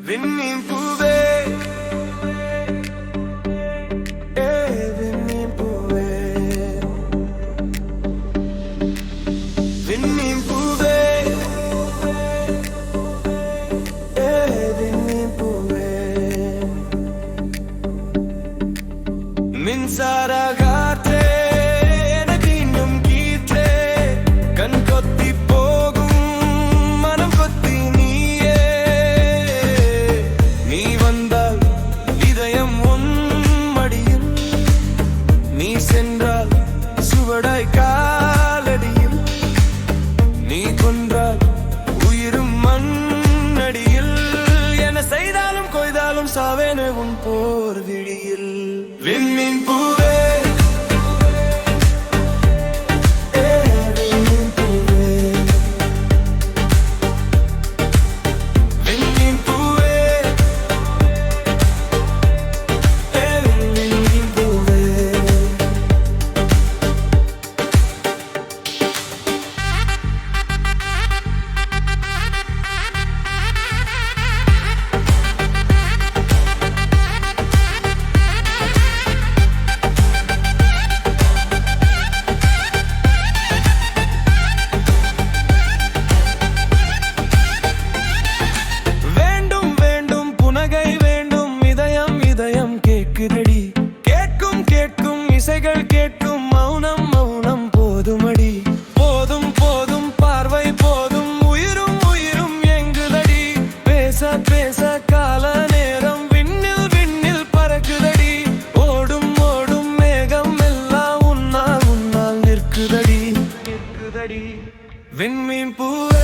விண்மீன் பூவே விண்மீன் பூவே விண்மீன் பூவே விண்மீன் பூவே மின்சார காற்றே எனக்கு இன்னும் கீற்றே கண் கொத்தி போகும் மனம் கொத்தி நீயே நீ வந்தால் இதயம் உன் மடியில் நீ சென்றால் சுவடாய் காலடியில் நீ கொன்றால் உயிரும் மண்ணடியில் என செய்தாலும் கொய்தாலும் சாவேனே உன் போர் விழியில் விண்மீன் பூவே கேட்கும் கேட்கும் இசைகள் கேட்கும் மௌனம் மௌனம் போதுமடி போதும் போதும் பார்வை போதும் உயிரும் உயிரும் எங்குதடி பேச பேச கால நேரம் விண்ணில் விண்ணில் பறக்குதடி ஓடும் ஓடும் மேகம் எல்லாம் உன்னால் உன்னால் நிற்குதடி நிற்குதடி விண்மீன் பூவே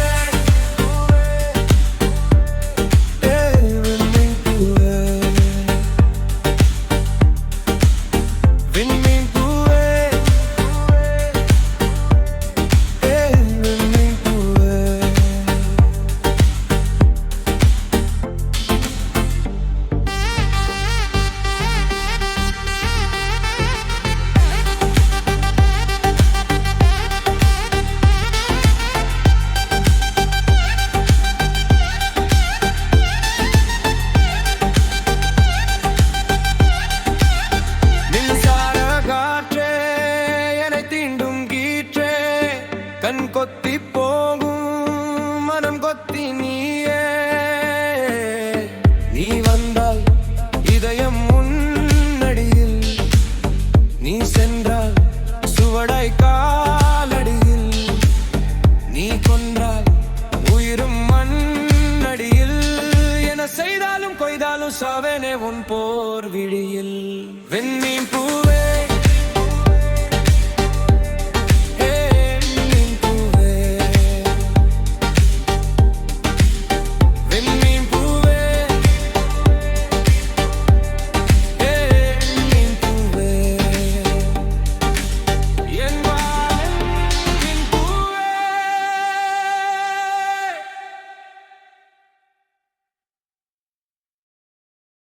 கண் கொத்தி போகும் மனம் கொத்தி நீயே நீ வந்தால் இதயம் உன்னடியில் நீ சென்றால் சுவடாய் காலடியில் நீ கொன்றால் உயிரும் மண்ணடியில் என செய்தாலும் கொய்தாலும் சாவேனே உன் போர் விழியில் விண்மீன் பூ